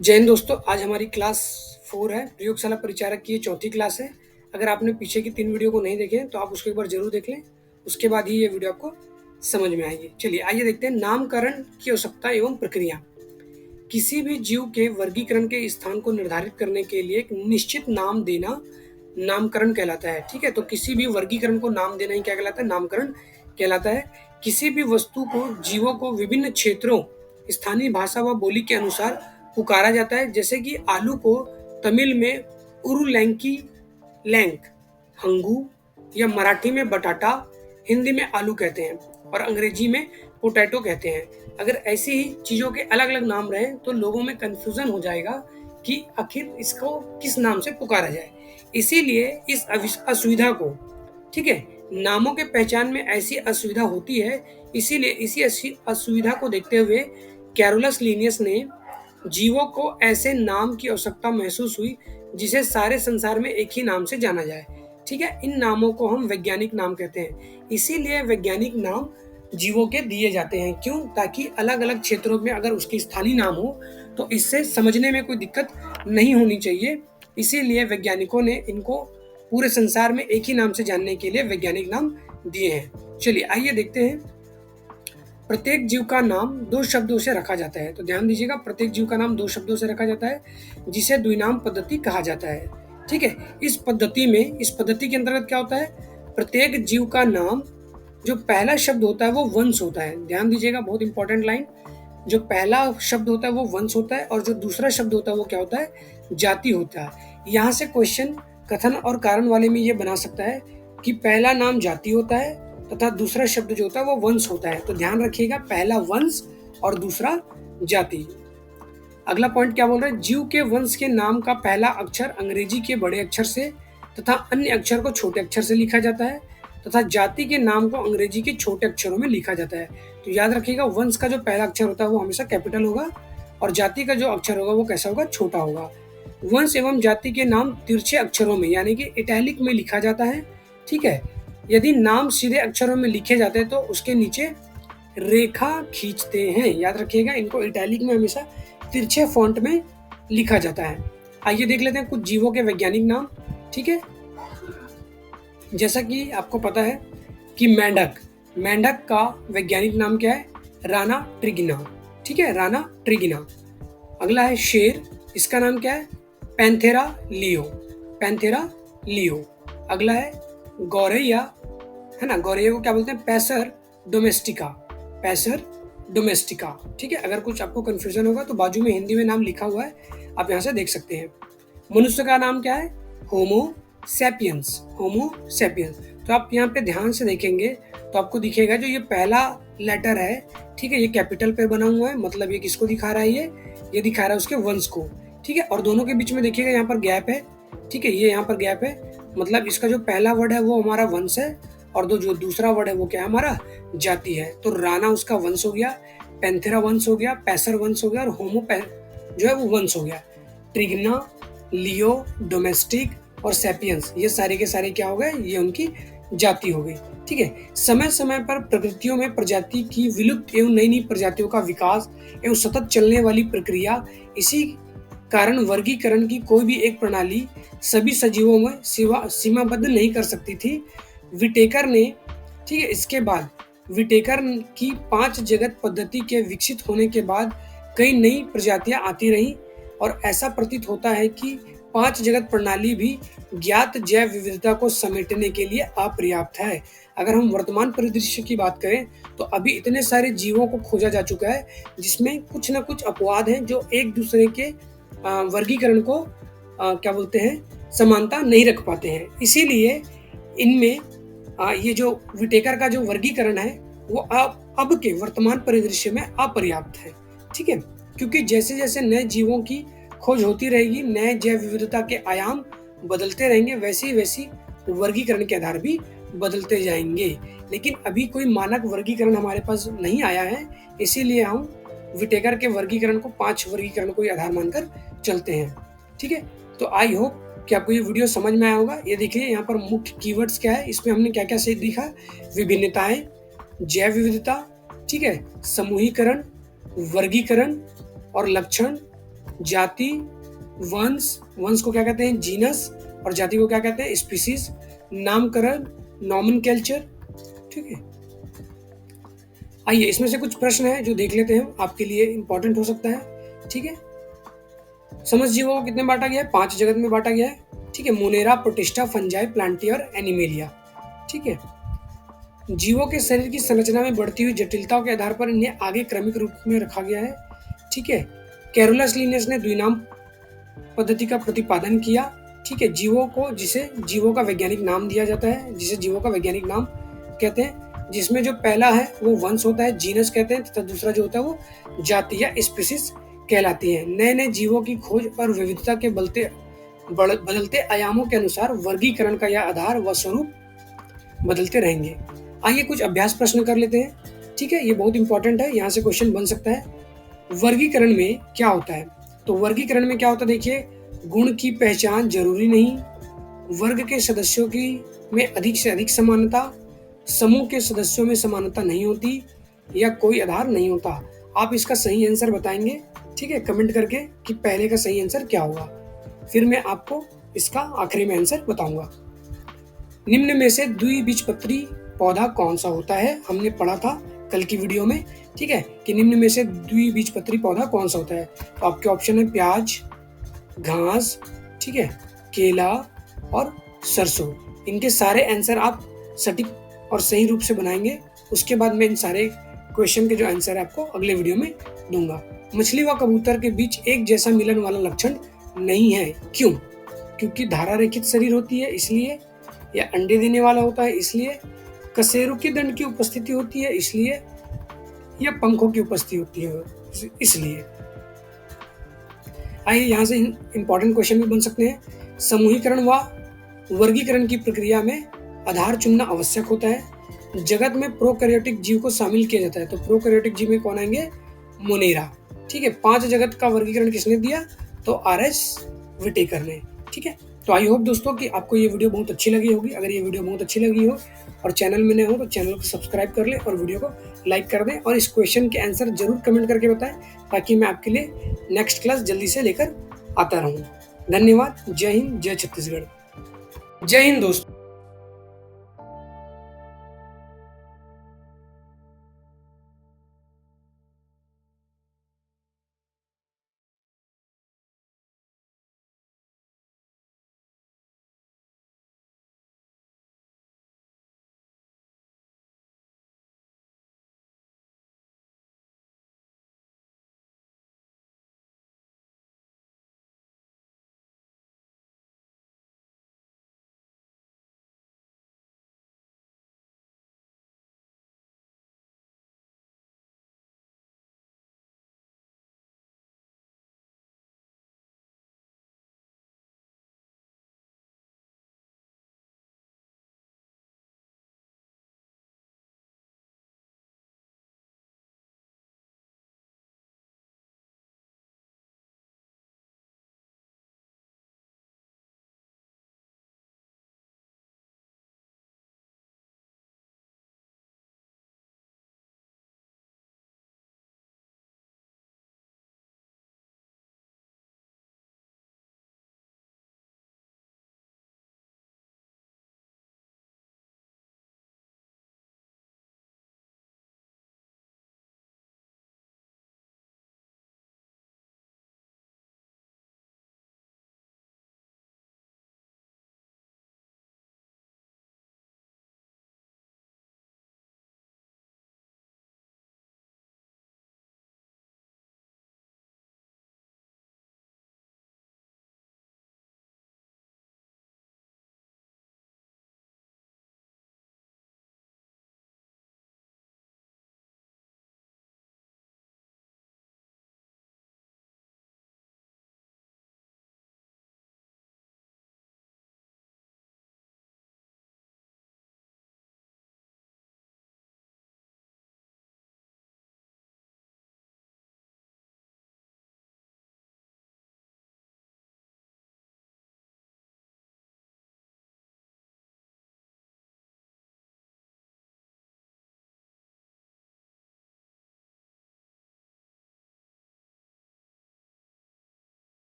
जय हिंद दोस्तों, आज हमारी क्लास 4 है। प्रयोगशाला परिचारक की ये चौथी क्लास है। अगर आपने पीछे की 3 वीडियो को नहीं देखे हैं तो आप उसको एक बार ज़रूर देख लें, उसके बाद ही ये वीडियो आपको समझ में आएगी। चलिए आइए देखते हैं नामकरण की आवश्यकता एवं प्रक्रिया। किसी भी जीव के वर्गीकरण के स्थान को निर्धारित करने के लिए एक निश्चित नाम देना नामकरण कहलाता है। ठीक है, तो किसी भी वर्गीकरण को नाम देना ही क्या कहलाता है? नामकरण कहलाता है। किसी भी वस्तु को, जीवों को विभिन्न क्षेत्रों, स्थानीय भाषा व बोली के अनुसार पुकारा जाता है। जैसे कि आलू को तमिल में उरुलैंकी लैंक, हंगू, या मराठी में बटाटा, हिंदी में आलू कहते हैं और अंग्रेजी में पोटैटो कहते हैं। अगर ऐसी ही चीज़ों के अलग अलग नाम रहें तो लोगों में कन्फ्यूज़न हो जाएगा कि आखिर इसको किस नाम से पुकारा जाए। इसीलिए इस असुविधा को, ठीक है, नामों के पहचान में ऐसी असुविधा होती है। इसीलिए इसी असुविधा को देखते हुए कैरोलस लिनियस ने जीवों को ऐसे नाम की आवश्यकता महसूस हुई जिसे सारे संसार में एक ही नाम से जाना जाए। ठीक है, इन नामों को हम वैज्ञानिक नाम कहते हैं। इसीलिए वैज्ञानिक नाम जीवों के दिए जाते हैं। क्यों? ताकि अलग अलग क्षेत्रों में अगर उसकी स्थानीय नाम हो तो इससे समझने में कोई दिक्कत नहीं होनी चाहिए। इसीलिए वैज्ञानिकों ने इनको पूरे संसार में एक ही नाम से जानने के लिए वैज्ञानिक नाम दिए हैं। चलिए आइए देखते हैं। प्रत्येक जीव का नाम 2 शब्दों से रखा जाता है। तो ध्यान दीजिएगा, प्रत्येक जीव का नाम 2 शब्दों से रखा जाता है जिसे द्विनाम पद्धति कहा जाता है। ठीक है, इस पद्धति के अंतर्गत क्या होता है? प्रत्येक जीव का नाम, जो पहला शब्द होता है वो वंश होता है। ध्यान दीजिएगा, बहुत इंपॉर्टेंट लाइन। जो पहला शब्द होता है वो वंश होता है और जो दूसरा शब्द होता है वो क्या होता है? जाति होता है। यहाँ से क्वेश्चन कथन और कारण वाले में ये बना सकता है कि पहला नाम जाति होता है तथा दूसरा शब्द जो होता है वो वंश होता है। तो ध्यान रखिएगा, पहला वंश और दूसरा जाति। अगला पॉइंट क्या बोल रहा है? जीव के वंश के नाम का पहला अक्षर अंग्रेजी के बड़े अक्षर से तथा अन्य अक्षर को छोटे अक्षर से लिखा जाता है तथा जाति के नाम को अंग्रेजी के छोटे अक्षरों में लिखा जाता है। तो याद रखिएगा, वंश का जो पहला अक्षर होता है वो हमेशा कैपिटल होगा और जाति का जो अक्षर होगा वो कैसा होगा? छोटा होगा। वंश एवं जाति के नाम तिरछे अक्षरों में यानी कि इटैलिक में लिखा जाता है। ठीक है, यदि नाम सीधे अक्षरों में लिखे जाते हैं तो उसके नीचे रेखा खींचते हैं। याद रखिएगा, इनको इटैलिक में हमेशा तिरछे फॉन्ट में लिखा जाता है। आइए देख लेते हैं कुछ जीवों के वैज्ञानिक नाम। ठीक है, जैसा कि आपको पता है कि मेंढक, मेंढक का वैज्ञानिक नाम क्या है? राना ट्रिगिना। ठीक है, राना ट्रिगिना। अगला है शेर, इसका नाम क्या है? Panthera leo, Panthera leo. अगला है गौरैया, है ना, गौरैया को क्या बोलते हैं? पैसर डोमेस्टिका, पैसर डोमेस्टिका। ठीक है, अगर कुछ आपको कंफ्यूजन होगा तो बाजू में हिंदी में नाम लिखा हुआ है, आप यहाँ से देख सकते हैं। मनुष्य का नाम क्या है? Homo sapiens, Homo sapiens. तो आप यहाँ पे ध्यान से देखेंगे तो आपको दिखेगा जो ये पहला लेटर है, ठीक है, ये कैपिटल पे बना हुआ है, मतलब ये किसको दिखा रहा है? ये दिखा रहा है उसके वंश को। ठीक है, और दोनों के बीच में देखिएगा यहाँ पर गैप है। ठीक है, ये यहाँ पर गैप है, मतलब इसका जो पहला वर्ड है वो हमारा वंश है और जो दूसरा वर्ड है वो क्या है? हमारा जाति है। तो राना उसका वंश हो गया, पैंथेरा वंश हो गया, पैसर वंश हो गया और होमो जो है वो वंश हो गया। ट्रिग्ना, लियो, डोमेस्टिक और सैपियंस, ये सारे के सारे क्या हो गए? ये उनकी जाति हो गई। ठीक है, समय समय पर प्रकृतियों में प्रजाति की विलुप्त एवं नई नई प्रजातियों का विकास एवं सतत चलने वाली प्रक्रिया, इसी कारण वर्गीकरण की कोई भी एक प्रणाली सभी सजीवों में सीमाबद्ध नहीं कर सकती थी। विटेकर ने, ठीक है, इसके बाद विटेकर की 5 जगत पद्धति के विकसित होने के बाद कई नई प्रजातियां आती रहीं और ऐसा प्रतीत होता है कि 5 जगत प्रणाली भी ज्ञात जैव विविधता को समेटने के लिए अपर्याप्त है। अगर हम वर्तमान परिदृश्य की बात करें तो अभी इतने सारे जीवों को खोजा जा चुका है जिसमें कुछ ना कुछ अपवाद हैं जो एक दूसरे के वर्गीकरण को क्या बोलते हैं? समानता नहीं रख पाते हैं। इसीलिए इनमें ये जो विटेकर का जो वर्गीकरण है वो अब के वर्तमान परिदृश्य में अपर्याप्त है। ठीक है, क्योंकि जैसे जैसे नए जीवों की खोज होती रहेगी, नए जैव विविधता के आयाम बदलते रहेंगे, वैसे वैसी वर्गीकरण के आधार भी बदलते जाएंगे। लेकिन अभी कोई मानक वर्गीकरण हमारे पास नहीं आया है, इसीलिए हम विटेकर के वर्गीकरण को 5 वर्गीकरण को आधार मानकर चलते हैं। ठीक है, तो आई होप कि आपको ये वीडियो समझ में आया होगा। ये देखिए यहाँ पर मुख्य कीवर्ड्स क्या है, इसमें हमने क्या क्या सही दिखा? विभिन्नताएं, जैव विविधता, ठीक है, समूहीकरण, वर्गीकरण और लक्षण, जाति, वंश, वंश को क्या कहते हैं जीनस, और जाति को क्या कहते हैं स्पीसीज, नामकरण नॉमेनक्लेचर। ठीक है, आइए इसमें से कुछ प्रश्न है जो देख लेते हैं, आपके लिए इंपॉर्टेंट हो सकता है। ठीक है, समस्त जीवों को कितने बांटा गया है? 5 जगत में बांटा गया है। ठीक है, मोनेरा, प्रोटिस्टा, फंजाई, प्लांटिया और एनिमेलिया। ठीक है, जीवों के शरीर की संरचना में बढ़ती हुई जटिलताओं के आधार पर इन्हें आगे क्रमिक रूप में रखा गया है। ठीक है, कैरोलस लिनेस ने द्विनाम पद्धति का प्रतिपादन किया। ठीक है, जीवों को जिसे जीवों का वैज्ञानिक नाम दिया जाता है, जिसे जीवों का वैज्ञानिक नाम कहते हैं, जिसमें जो पहला है वो वंश होता है, जीनस कहते हैं, तथा दूसरा जो होता है वो जाति या स्पीसीज कहलाती है। नए नए जीवों की खोज और विविधता के बदलते आयामों के अनुसार वर्गीकरण का यह आधार व स्वरूप बदलते रहेंगे। आइए कुछ अभ्यास प्रश्न कर लेते हैं। ठीक है, ये बहुत इंपॉर्टेंट है, यहाँ से क्वेश्चन बन सकता है। वर्गीकरण में क्या होता है? तो वर्गीकरण में क्या होता है, देखिए, गुण की पहचान जरूरी नहीं, वर्ग के सदस्यों की में अधिक से अधिक समानता, समूह के सदस्यों में समानता नहीं होती, या कोई आधार नहीं होता। आप इसका सही आंसर बताएंगे, ठीक है, कमेंट करके कि पहले का सही आंसर क्या होगा, फिर मैं आपको इसका आखिरी में आंसर बताऊंगा। निम्न में से द्विबीजपत्री पौधा कौन सा होता है? हमने पढ़ा था कल की वीडियो में, ठीक है, कि निम्न में से द्विबीजपत्री पौधा कौन सा होता है। तो आपके ऑप्शन है प्याज, घास, ठीक है, केला और सरसों। इनके सारे आंसर आप सटीक और सही रूप से बनाएंगे। उसके बाद मैं इन सारे क्वेश्चन के जो आंसर है आपको अगले वीडियो में दूंगा। मछली व कबूतर के बीच एक जैसा मिलन वाला लक्षण नहीं है, क्यों? क्योंकि धारा रेखित शरीर होती है इसलिए, या अंडे देने वाला होता है इसलिए, कशेरुकी दंड की उपस्थिति होती है इसलिए, या पंखों की उपस्थिति होती है इसलिए। आइए यहाँ से इंपॉर्टेंट क्वेश्चन भी बन सकते हैं। समूहीकरण व वर्गीकरण की प्रक्रिया में आधार चुनना आवश्यक होता है। जगत में प्रोकैरियोटिक जीव को शामिल किया जाता है, तो प्रोकैरियोटिक जीव में कौन आएंगे? मोनेरा। ठीक है, 5 जगत का वर्गीकरण किसने दिया? तो आर.एस. विटेकर ने। ठीक है, तो आई होप दोस्तों कि आपको ये वीडियो बहुत अच्छी लगी होगी। अगर ये वीडियो बहुत अच्छी लगी हो और चैनल में नए हो तो चैनल को सब्सक्राइब कर ले और वीडियो को लाइक कर दें, और इस क्वेश्चन के आंसर जरूर कमेंट करके बताएं, ताकि मैं आपके लिए नेक्स्ट क्लास जल्दी से लेकर आता रहूं। धन्यवाद। जय हिंद, जय छत्तीसगढ़। जय हिंद दोस्तों।